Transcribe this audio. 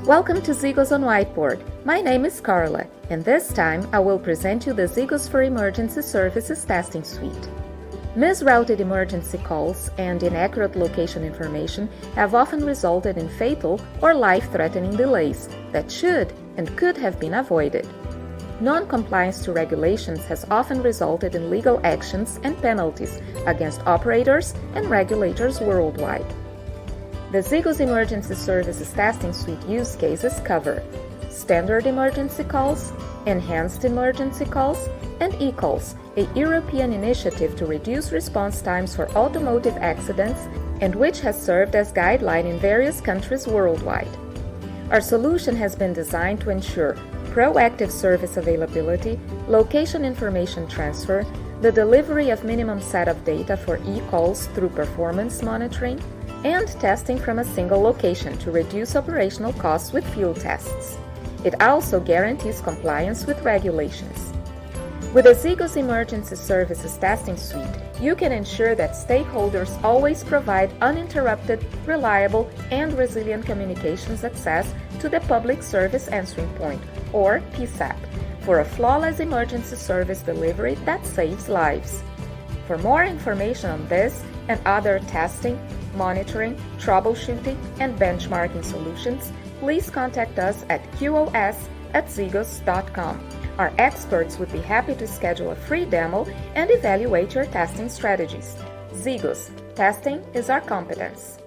Welcome to SIGOS on Whiteboard. My name is Carla, and this time I will present you the SIGOS for Emergency Services testing suite. Misrouted emergency calls and inaccurate location information have often resulted in fatal or life-threatening delays that should and could have been avoided. Non-compliance to regulations has often resulted in legal actions and penalties against operators and regulators worldwide. The SIGOS Emergency Services Testing Suite use cases cover standard emergency calls, enhanced emergency calls, and eCalls, a European initiative to reduce response times for automotive accidents and which has served as guideline in various countries worldwide. Our solution has been designed to ensure proactive service availability, location information transfer, the delivery of minimum set of data for eCalls through performance monitoring, and testing from a single location to reduce operational costs with field tests. It also guarantees compliance with regulations. With the SIGOS Emergency Services Testing Suite, you can ensure that stakeholders always provide uninterrupted, reliable, and resilient communications access to the Public Service Answering Point, or PSAP, for a flawless emergency service delivery that saves lives. For more information on this and other testing, monitoring, troubleshooting, and benchmarking solutions, please contact us at qos@sigos.com. Our experts would be happy to schedule a free demo and evaluate your testing strategies. SIGOS, testing is our competence.